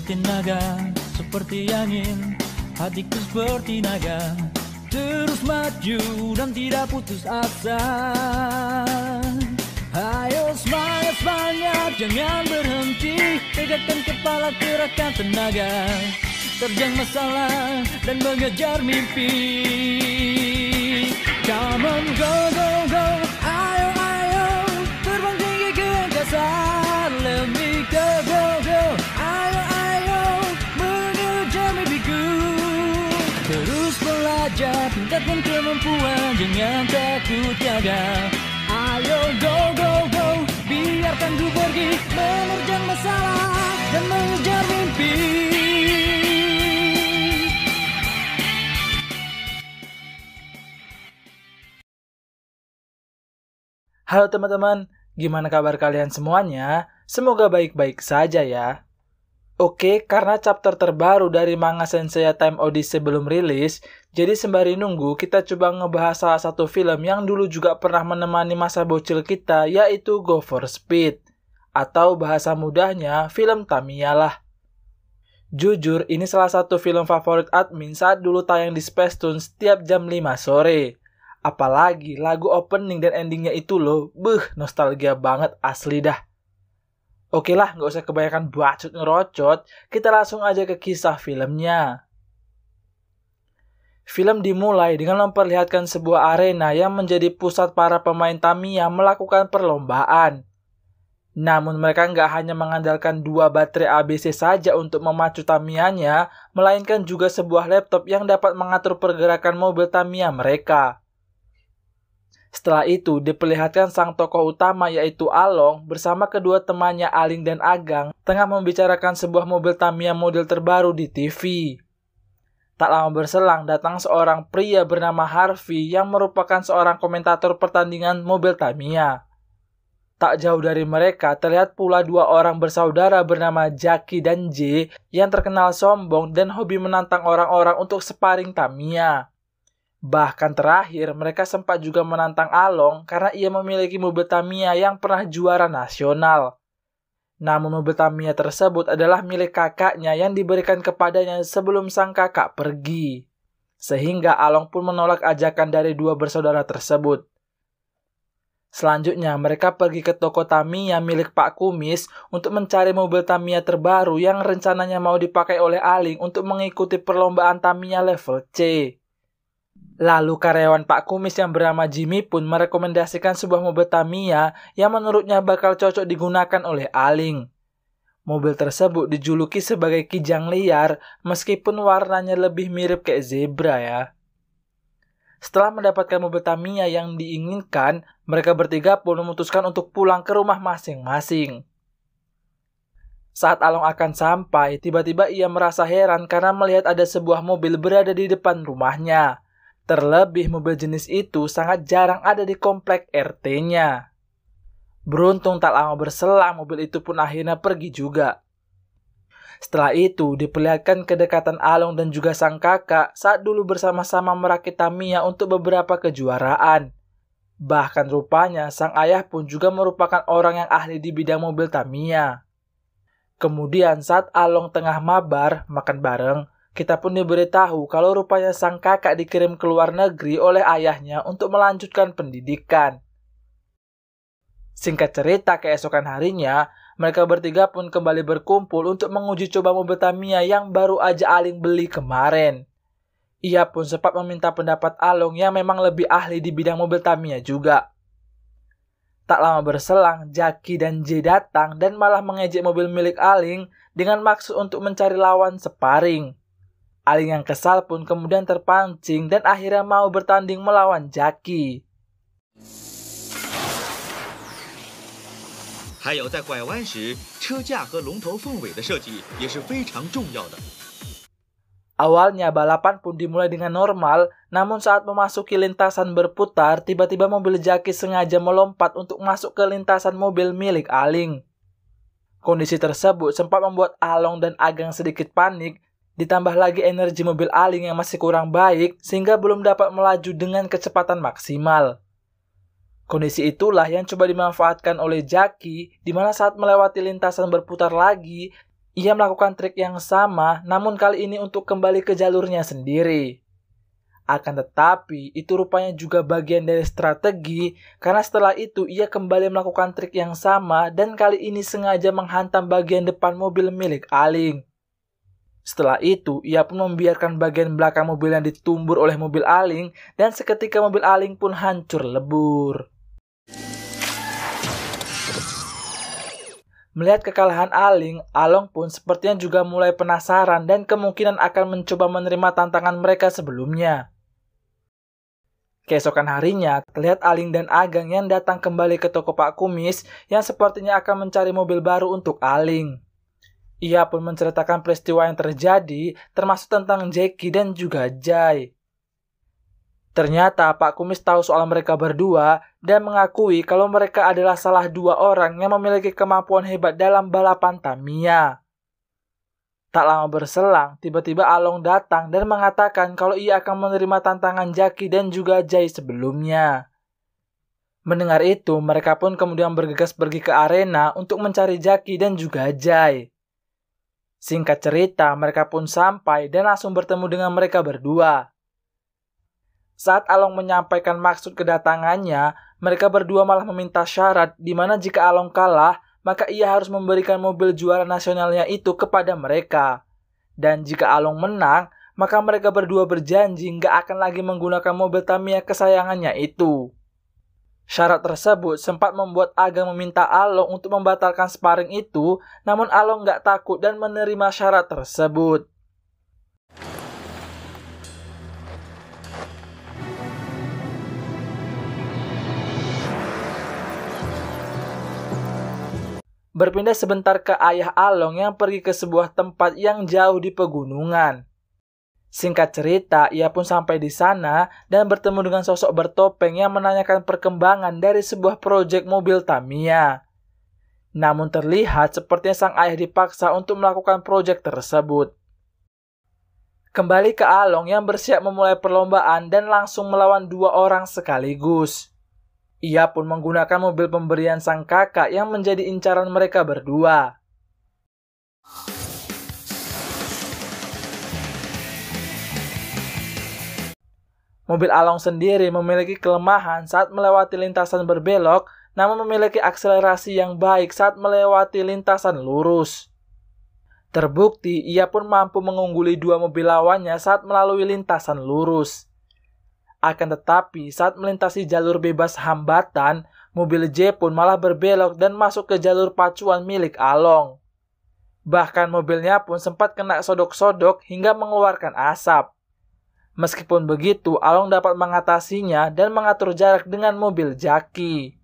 seperti naga, seperti angin, hatiku seperti naga, terus maju dan tidak putus asa. Ayo semangat, semangat, jangan berhenti, tegakkan kepala, kerahkan tenaga, terjang masalah dan mengejar mimpi. Come on, go, go, go, ayo, ayo, terbang tinggi ke angkasa. Let me go, go, go, ayo, ayo, mengejar mimpiku. Terus belajar, tingkatkan kemampuan, jangan takut tiada. Ayo, go, go, go, biarkan ku pergi, menerjang masalah dan mengejar mimpi. Halo teman-teman, gimana kabar kalian semuanya? Semoga baik-baik saja ya. Oke, karena chapter terbaru dari manga Sensei Time Odyssey belum rilis, jadi sembari nunggu kita coba ngebahas salah satu film yang dulu juga pernah menemani masa bocil kita, yaitu Go For Speed. Atau bahasa mudahnya, film Tamiya lah. Jujur, ini salah satu film favorit admin saat dulu tayang di Spacetoon setiap jam 5 sore. Apalagi lagu opening dan endingnya itu loh, nostalgia banget asli dah. Oke lah, gak usah kebanyakan bacot ngerocot, kita langsung aja ke kisah filmnya. Film dimulai dengan memperlihatkan sebuah arena yang menjadi pusat para pemain Tamiya melakukan perlombaan. Namun mereka nggak hanya mengandalkan 2 baterai ABC saja untuk memacu Tamiyanya, melainkan juga sebuah laptop yang dapat mengatur pergerakan mobil Tamiya mereka. Setelah itu diperlihatkan sang tokoh utama yaitu Along bersama kedua temannya Aling dan Agang tengah membicarakan sebuah mobil Tamiya model terbaru di TV. Tak lama berselang datang seorang pria bernama Harvey yang merupakan seorang komentator pertandingan mobil Tamiya. Tak jauh dari mereka terlihat pula 2 orang bersaudara bernama Jackie dan J yang terkenal sombong dan hobi menantang orang-orang untuk sparring Tamiya. Bahkan terakhir mereka sempat juga menantang Along karena ia memiliki mobil Tamiya yang pernah juara nasional. Namun mobil Tamiya tersebut adalah milik kakaknya yang diberikan kepadanya sebelum sang kakak pergi. Sehingga Along pun menolak ajakan dari 2 bersaudara tersebut. Selanjutnya mereka pergi ke toko Tamiya milik Pak Kumis untuk mencari mobil Tamiya terbaru yang rencananya mau dipakai oleh Aling untuk mengikuti perlombaan Tamiya level C. Lalu karyawan Pak Kumis yang bernama Jimmy pun merekomendasikan sebuah mobil Tamiya yang menurutnya bakal cocok digunakan oleh Aling. Mobil tersebut dijuluki sebagai Kijang Liar meskipun warnanya lebih mirip kayak zebra ya. Setelah mendapatkan mobil Tamiya yang diinginkan, mereka bertiga pun memutuskan untuk pulang ke rumah masing-masing. Saat Along akan sampai, tiba-tiba ia merasa heran karena melihat ada sebuah mobil berada di depan rumahnya. Terlebih mobil jenis itu sangat jarang ada di komplek RT-nya. Beruntung tak lama berselang mobil itu pun akhirnya pergi juga. Setelah itu diperlihatkan kedekatan Along dan juga sang kakak saat dulu bersama-sama merakit Tamiya untuk beberapa kejuaraan. Bahkan rupanya sang ayah pun juga merupakan orang yang ahli di bidang mobil Tamiya. Kemudian saat Along tengah mabar makan bareng, kita pun diberitahu kalau rupanya sang kakak dikirim ke luar negeri oleh ayahnya untuk melanjutkan pendidikan. Singkat cerita, keesokan harinya, mereka bertiga pun kembali berkumpul untuk menguji coba mobil Tamiya yang baru aja Aling beli kemarin. Ia pun sempat meminta pendapat Along yang memang lebih ahli di bidang mobil Tamiya juga. Tak lama berselang, Jackie dan J datang dan malah mengejek mobil milik Aling dengan maksud untuk mencari lawan sparring. Aling yang kesal pun kemudian terpancing dan akhirnya mau bertanding melawan Jackie. 还有在拐弯时，车架和龙头凤尾的设计也是非常重要的。 Awalnya balapan pun dimulai dengan normal, namun saat memasuki lintasan berputar, tiba-tiba mobil Jackie sengaja melompat untuk masuk ke lintasan mobil milik Aling. Kondisi tersebut sempat membuat Along dan Agang sedikit panik. Ditambah lagi energi mobil Aling yang masih kurang baik sehingga belum dapat melaju dengan kecepatan maksimal. Kondisi itulah yang coba dimanfaatkan oleh Jackie di mana saat melewati lintasan berputar lagi, Ia melakukan trik yang sama, namun kali ini untuk kembali ke jalurnya sendiri. Akan tetapi, itu rupanya juga bagian dari strategi, karena setelah itu ia kembali melakukan trik yang sama dan kali ini sengaja menghantam bagian depan mobil milik Aling. Setelah itu, ia pun membiarkan bagian belakang mobil yang ditumbur oleh mobil Aling dan seketika mobil Aling pun hancur lebur. Melihat kekalahan Aling, Along pun sepertinya juga mulai penasaran dan kemungkinan akan mencoba menerima tantangan mereka sebelumnya. Keesokan harinya, terlihat Aling dan Agang yang datang kembali ke toko Pak Kumis yang sepertinya akan mencari mobil baru untuk Aling. Ia pun menceritakan peristiwa yang terjadi, termasuk tentang Jackie dan juga Jai. Ternyata Pak Kumis tahu soal mereka berdua dan mengakui kalau mereka adalah salah dua orang yang memiliki kemampuan hebat dalam balapan Tamiya. Tak lama berselang, tiba-tiba Along datang dan mengatakan kalau ia akan menerima tantangan Jackie dan juga Jai sebelumnya. Mendengar itu, mereka pun kemudian bergegas pergi ke arena untuk mencari Jackie dan juga Jai. Singkat cerita, mereka pun sampai dan langsung bertemu dengan mereka berdua. Saat Along menyampaikan maksud kedatangannya, mereka berdua malah meminta syarat di mana jika Along kalah, maka ia harus memberikan mobil juara nasionalnya itu kepada mereka. Dan jika Along menang, maka mereka berdua berjanji nggak akan lagi menggunakan mobil Tamiya kesayangannya itu. Syarat tersebut sempat membuat Agang meminta Along untuk membatalkan sparring itu, namun Along nggak takut dan menerima syarat tersebut. Berpindah sebentar ke ayah Along yang pergi ke sebuah tempat yang jauh di pegunungan. Singkat cerita, ia pun sampai di sana dan bertemu dengan sosok bertopeng yang menanyakan perkembangan dari sebuah proyek mobil Tamiya. Namun terlihat sepertinya sang ayah dipaksa untuk melakukan proyek tersebut. Kembali ke Along yang bersiap memulai perlombaan dan langsung melawan dua orang sekaligus. Ia pun menggunakan mobil pemberian sang kakak yang menjadi incaran mereka berdua. Mobil Along sendiri memiliki kelemahan saat melewati lintasan berbelok, namun memiliki akselerasi yang baik saat melewati lintasan lurus. Terbukti, ia pun mampu mengungguli dua mobil lawannya saat melalui lintasan lurus. Akan tetapi, saat melintasi jalur bebas hambatan, mobil J pun malah berbelok dan masuk ke jalur pacuan milik Along. Bahkan mobilnya pun sempat kena sodok-sodok hingga mengeluarkan asap. Meskipun begitu, Along dapat mengatasinya dan mengatur jarak dengan mobil Jackie.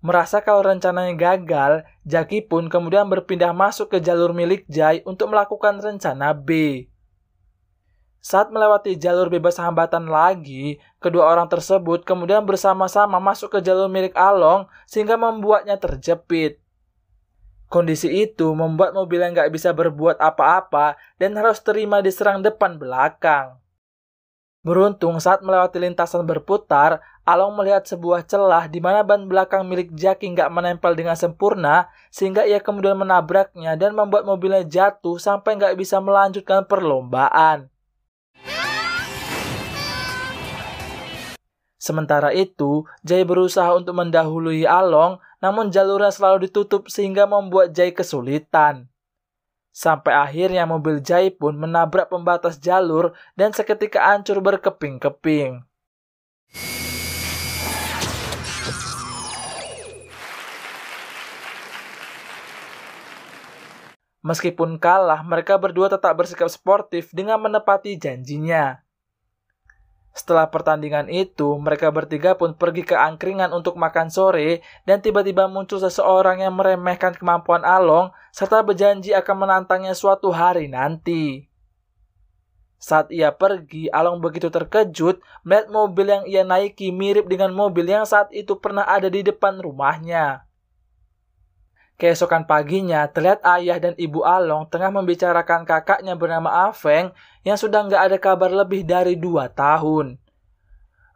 Merasa kalau rencananya gagal, Jackie pun kemudian berpindah masuk ke jalur milik Jai untuk melakukan rencana B. Saat melewati jalur bebas hambatan lagi, kedua orang tersebut kemudian bersama-sama masuk ke jalur milik Along sehingga membuatnya terjepit. Kondisi itu membuat mobilnya nggak bisa berbuat apa-apa dan harus terima diserang depan belakang. Beruntung saat melewati lintasan berputar, Along melihat sebuah celah di mana ban belakang milik Jackie nggak menempel dengan sempurna sehingga ia kemudian menabraknya dan membuat mobilnya jatuh sampai nggak bisa melanjutkan perlombaan. Sementara itu, Jai berusaha untuk mendahului Along, namun jalurnya selalu ditutup sehingga membuat Jai kesulitan. Sampai akhirnya mobil Jai pun menabrak pembatas jalur dan seketika hancur berkeping-keping. Meskipun kalah, mereka berdua tetap bersikap sportif dengan menepati janjinya. Setelah pertandingan itu, mereka bertiga pun pergi ke angkringan untuk makan sore dan tiba-tiba muncul seseorang yang meremehkan kemampuan Along serta berjanji akan menantangnya suatu hari nanti. Saat ia pergi, Along begitu terkejut melihat mobil yang ia naiki mirip dengan mobil yang saat itu pernah ada di depan rumahnya. Keesokan paginya, terlihat ayah dan ibu Along tengah membicarakan kakaknya bernama Afeng yang sudah nggak ada kabar lebih dari 2 tahun.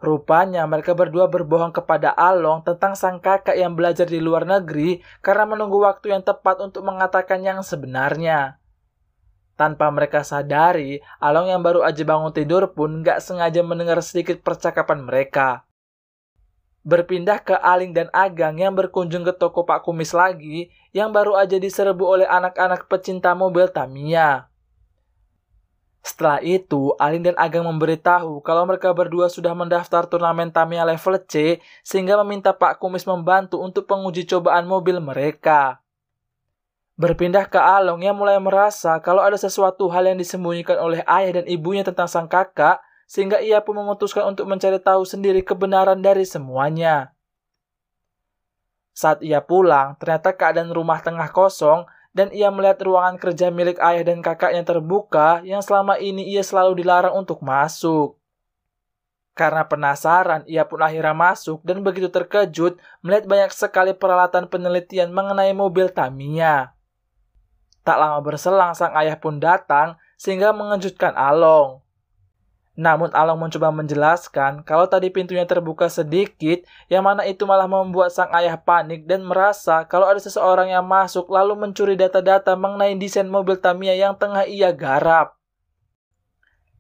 Rupanya mereka berdua berbohong kepada Along tentang sang kakak yang belajar di luar negeri karena menunggu waktu yang tepat untuk mengatakan yang sebenarnya. Tanpa mereka sadari, Along yang baru aja bangun tidur pun gak sengaja mendengar sedikit percakapan mereka. Berpindah ke Aling dan Agang yang berkunjung ke toko Pak Kumis lagi, yang baru aja diserbu oleh anak-anak pecinta mobil Tamiya. Setelah itu, Aling dan Agang memberitahu kalau mereka berdua sudah mendaftar turnamen Tamiya level C sehingga meminta Pak Kumis membantu untuk penguji cobaan mobil mereka. Berpindah ke Along yang mulai merasa kalau ada sesuatu hal yang disembunyikan oleh ayah dan ibunya tentang sang kakak sehingga ia pun memutuskan untuk mencari tahu sendiri kebenaran dari semuanya. Saat ia pulang, ternyata keadaan rumah tengah kosong dan ia melihat ruangan kerja milik ayah dan kakaknya terbuka yang selama ini ia selalu dilarang untuk masuk. Karena penasaran, ia pun akhirnya masuk dan begitu terkejut melihat banyak sekali peralatan penelitian mengenai mobil Tamiya. Tak lama berselang sang ayah pun datang sehingga mengejutkan Along. Namun Along mencoba menjelaskan kalau tadi pintunya terbuka sedikit, yang mana itu malah membuat sang ayah panik dan merasa kalau ada seseorang yang masuk lalu mencuri data-data mengenai desain mobil Tamiya yang tengah ia garap.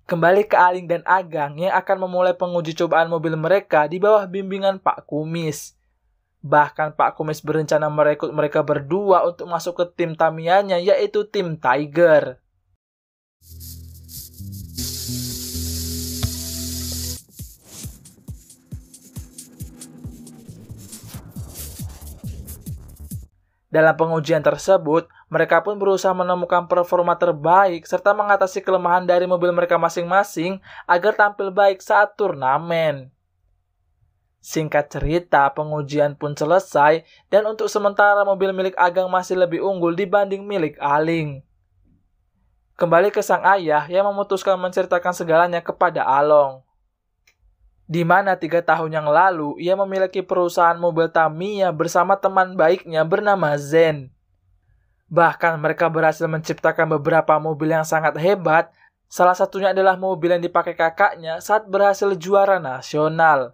Kembali ke Aling dan Agang yang akan memulai penguji cobaan mobil mereka di bawah bimbingan Pak Kumis. Bahkan Pak Kumis berencana merekrut mereka berdua untuk masuk ke tim Tamiyanya, yaitu tim Tiger. Dalam pengujian tersebut, mereka pun berusaha menemukan performa terbaik serta mengatasi kelemahan dari mobil mereka masing-masing agar tampil baik saat turnamen. Singkat cerita, pengujian pun selesai dan untuk sementara mobil milik Agang masih lebih unggul dibanding milik Aling. Kembali ke sang ayah yang memutuskan menceritakan segalanya kepada Along. Di mana 3 tahun yang lalu ia memiliki perusahaan mobil Tamiya bersama teman baiknya bernama Zen. Bahkan mereka berhasil menciptakan beberapa mobil yang sangat hebat, salah satunya adalah mobil yang dipakai kakaknya saat berhasil juara nasional.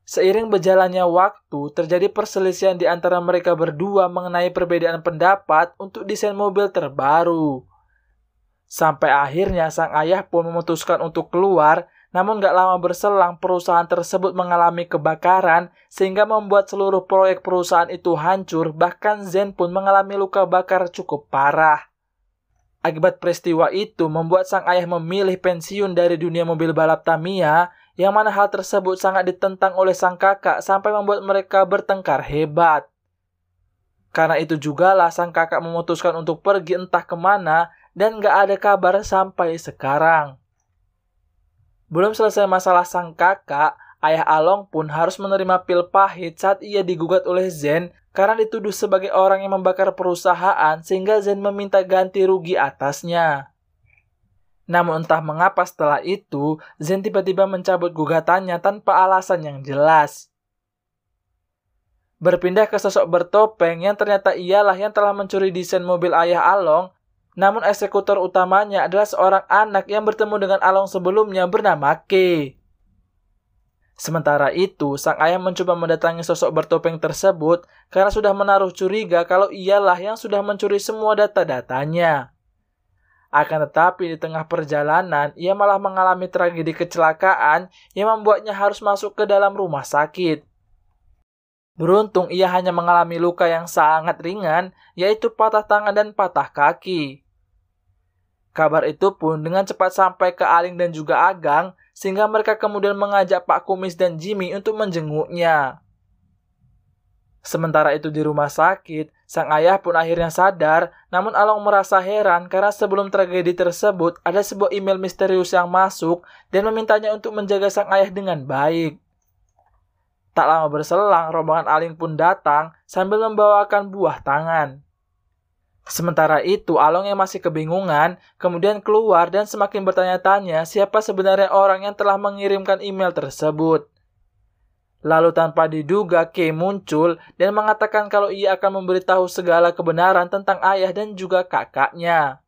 Seiring berjalannya waktu, terjadi perselisihan di antara mereka berdua mengenai perbedaan pendapat untuk desain mobil terbaru. Sampai akhirnya sang ayah pun memutuskan untuk keluar. Namun gak lama berselang perusahaan tersebut mengalami kebakaran sehingga membuat seluruh proyek perusahaan itu hancur, bahkan Zen pun mengalami luka bakar cukup parah. Akibat peristiwa itu membuat sang ayah memilih pensiun dari dunia mobil balap Tamiya, yang mana hal tersebut sangat ditentang oleh sang kakak sampai membuat mereka bertengkar hebat. Karena itu jugalah sang kakak memutuskan untuk pergi entah kemana dan gak ada kabar sampai sekarang. Belum selesai masalah sang kakak, ayah Along pun harus menerima pil pahit saat ia digugat oleh Zen karena dituduh sebagai orang yang membakar perusahaan sehingga Zen meminta ganti rugi atasnya. Namun entah mengapa setelah itu, Zen tiba-tiba mencabut gugatannya tanpa alasan yang jelas. Berpindah ke sosok bertopeng yang ternyata ialah yang telah mencuri desain mobil ayah Along. Namun eksekutor utamanya adalah seorang anak yang bertemu dengan Along sebelumnya bernama Kei. Sementara itu, sang ayah mencoba mendatangi sosok bertopeng tersebut karena sudah menaruh curiga kalau ialah yang sudah mencuri semua data-datanya. Akan tetapi di tengah perjalanan, ia malah mengalami tragedi kecelakaan yang membuatnya harus masuk ke dalam rumah sakit. Beruntung ia hanya mengalami luka yang sangat ringan, yaitu patah tangan dan patah kaki. Kabar itu pun dengan cepat sampai ke Aling dan juga Agang, sehingga mereka kemudian mengajak Pak Kumis dan Jimmy untuk menjenguknya. Sementara itu di rumah sakit, sang ayah pun akhirnya sadar, namun Along merasa heran karena sebelum tragedi tersebut ada sebuah email misterius yang masuk dan memintanya untuk menjaga sang ayah dengan baik. Tak lama berselang, rombongan Aling pun datang sambil membawakan buah tangan. Sementara itu, Along yang masih kebingungan, kemudian keluar dan semakin bertanya-tanya siapa sebenarnya orang yang telah mengirimkan email tersebut. Lalu tanpa diduga, Kei muncul dan mengatakan kalau ia akan memberitahu segala kebenaran tentang ayah dan juga kakaknya.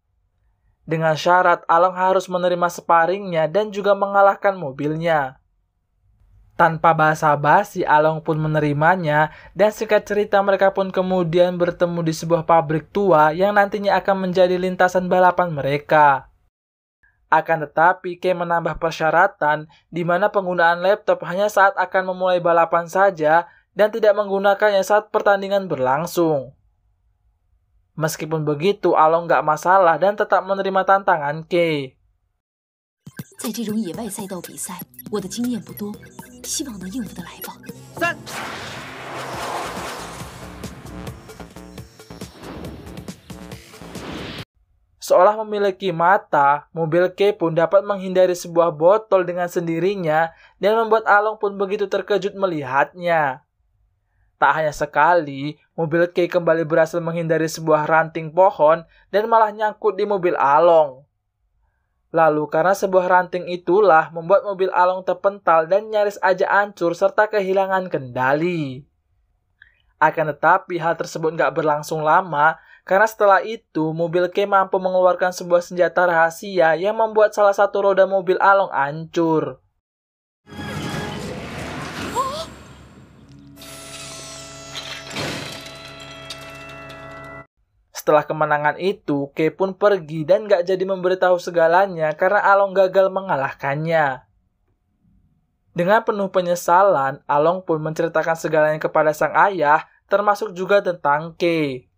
Dengan syarat, Along harus menerima sparringnya dan juga mengalahkan mobilnya. Tanpa basa-basi, Along pun menerimanya, dan singkat cerita mereka pun kemudian bertemu di sebuah pabrik tua yang nantinya akan menjadi lintasan balapan mereka. Akan tetapi, Kay menambah persyaratan di mana penggunaan laptop hanya saat akan memulai balapan saja dan tidak menggunakannya saat pertandingan berlangsung. Meskipun begitu, Along gak masalah dan tetap menerima tantangan Kay. 在这种野外赛道比赛，我的经验不多，希望能应付得来吧。3。Seolah memiliki mata, mobil Kay pun dapat menghindari sebuah botol dengan sendirinya dan membuat Along pun begitu terkejut melihatnya. Tak hanya sekali, mobil Kay kembali berhasil menghindari sebuah ranting pohon dan malah nyangkut di mobil Along. Lalu karena sebuah ranting itulah membuat mobil Along terpental dan nyaris aja hancur serta kehilangan kendali. Akan tetapi hal tersebut gak berlangsung lama karena setelah itu mobil Kay mampu mengeluarkan sebuah senjata rahasia yang membuat salah satu roda mobil Along hancur. Setelah kemenangan itu, Kay pun pergi dan gak jadi memberitahu segalanya karena Along gagal mengalahkannya. Dengan penuh penyesalan, Along pun menceritakan segalanya kepada sang ayah, termasuk juga tentang Kay.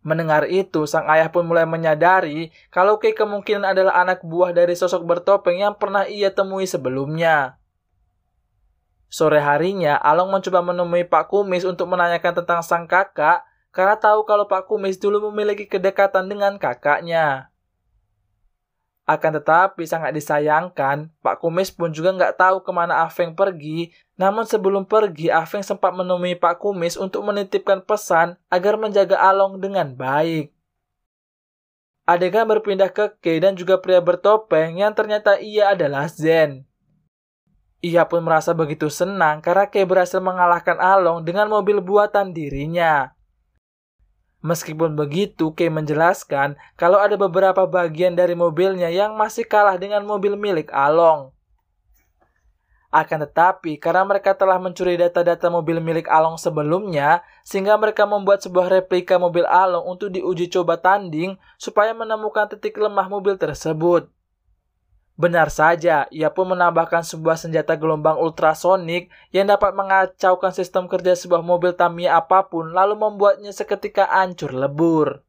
Mendengar itu, sang ayah pun mulai menyadari kalau Kay kemungkinan adalah anak buah dari sosok bertopeng yang pernah ia temui sebelumnya. Sore harinya, Along mencoba menemui Pak Kumis untuk menanyakan tentang sang kakak, karena tahu kalau Pak Kumis dulu memiliki kedekatan dengan kakaknya. Akan tetapi sangat disayangkan, Pak Kumis pun juga nggak tahu kemana Afeng pergi, namun sebelum pergi Afeng sempat menemui Pak Kumis untuk menitipkan pesan agar menjaga Along dengan baik. Adegan berpindah ke Kay dan juga pria bertopeng yang ternyata ia adalah Zen. Ia pun merasa begitu senang karena Kay berhasil mengalahkan Along dengan mobil buatan dirinya. Meskipun begitu, Kay menjelaskan kalau ada beberapa bagian dari mobilnya yang masih kalah dengan mobil milik Along. Akan tetapi, karena mereka telah mencuri data-data mobil milik Along sebelumnya, sehingga mereka membuat sebuah replika mobil Along untuk diuji coba tanding supaya menemukan titik lemah mobil tersebut. Benar saja, ia pun menambahkan sebuah senjata gelombang ultrasonik yang dapat mengacaukan sistem kerja sebuah mobil Tamiya apapun lalu membuatnya seketika hancur lebur.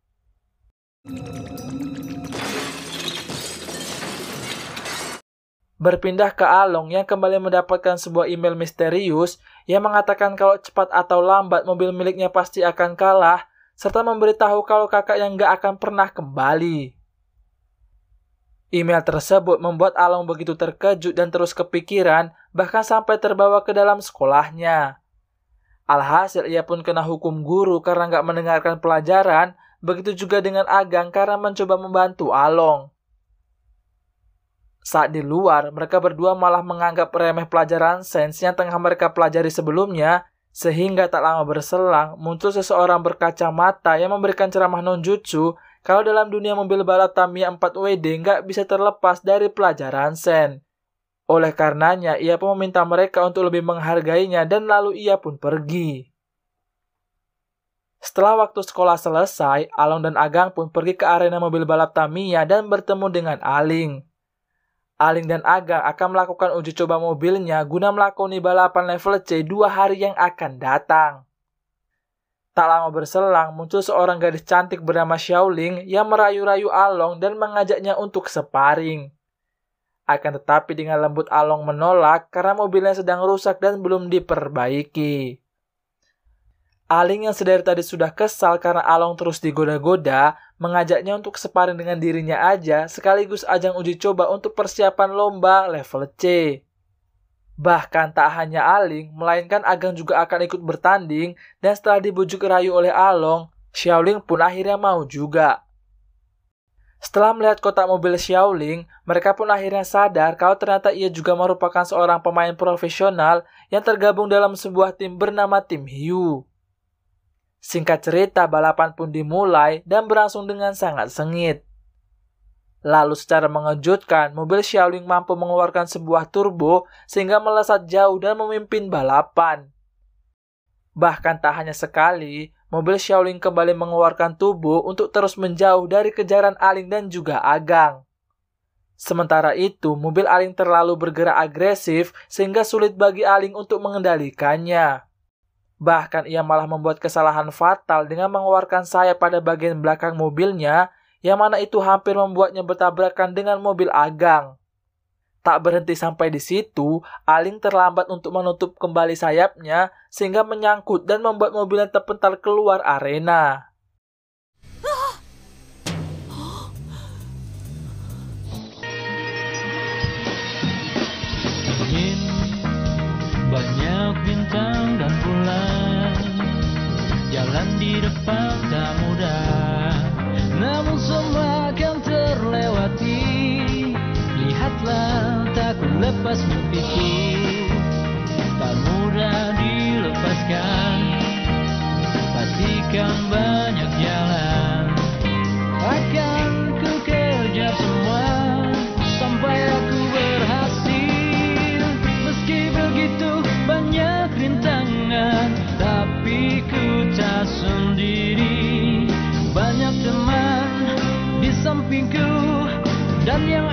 Berpindah ke Along yang kembali mendapatkan sebuah email misterius yang mengatakan kalau cepat atau lambat mobil miliknya pasti akan kalah, serta memberitahu kalau kakak yang gak akan pernah kembali. Email tersebut membuat Along begitu terkejut dan terus kepikiran, bahkan sampai terbawa ke dalam sekolahnya. Alhasil ia pun kena hukum guru karena gak mendengarkan pelajaran, begitu juga dengan Agang karena mencoba membantu Along. Saat di luar, mereka berdua malah menganggap remeh pelajaran sains yang tengah mereka pelajari sebelumnya, sehingga tak lama berselang muncul seseorang berkacamata yang memberikan ceramah nonjutsu kalau dalam dunia mobil balap Tamiya 4WD nggak bisa terlepas dari pelajaran Sen. Oleh karenanya, ia pun meminta mereka untuk lebih menghargainya dan lalu ia pun pergi. Setelah waktu sekolah selesai, Along dan Agang pun pergi ke arena mobil balap Tamiya dan bertemu dengan Aling. Aling dan Agang akan melakukan uji coba mobilnya guna melakoni balapan level C 2 hari yang akan datang. Tak lama berselang, muncul seorang gadis cantik bernama Xiaoling yang merayu-rayu Along dan mengajaknya untuk sparring. Akan tetapi dengan lembut Along menolak karena mobilnya sedang rusak dan belum diperbaiki. Aling yang sedari tadi sudah kesal karena Along terus digoda-goda, mengajaknya untuk sparring dengan dirinya aja sekaligus ajang uji coba untuk persiapan lomba level C. Bahkan tak hanya Aling, melainkan Agang juga akan ikut bertanding dan setelah dibujuk rayu oleh Along, Xiaoling pun akhirnya mau juga. Setelah melihat kotak mobil Xiaoling, mereka pun akhirnya sadar kalau ternyata ia juga merupakan seorang pemain profesional yang tergabung dalam sebuah tim bernama Tim Hiu. Singkat cerita, balapan pun dimulai dan berlangsung dengan sangat sengit. Lalu secara mengejutkan, mobil Xiaoling mampu mengeluarkan sebuah turbo sehingga melesat jauh dan memimpin balapan. Bahkan tak hanya sekali, mobil Xiaoling kembali mengeluarkan turbo untuk terus menjauh dari kejaran Aling dan juga Agang. Sementara itu, mobil Aling terlalu bergerak agresif sehingga sulit bagi Aling untuk mengendalikannya. Bahkan ia malah membuat kesalahan fatal dengan mengeluarkan sayap pada bagian belakang mobilnya, yang mana itu hampir membuatnya bertabrakan dengan mobil Agang. Tak berhenti sampai di situ, Aling terlambat untuk menutup kembali sayapnya sehingga menyangkut dan membuat mobilnya terpental keluar arena. Ingin banyak bintang dan bulan, jalan di depan tak mudah, namun semua akan terlewati. Lihatlah, tak ku lepas mimpiku, tak mudah dilepaskan. Pastikan banyak jalan, akan ku kejar semua sampai aku berhasil. Meski begitu banyak rintangan, tapi ku tak sendiri. Banyak teman di sampingku, dan yang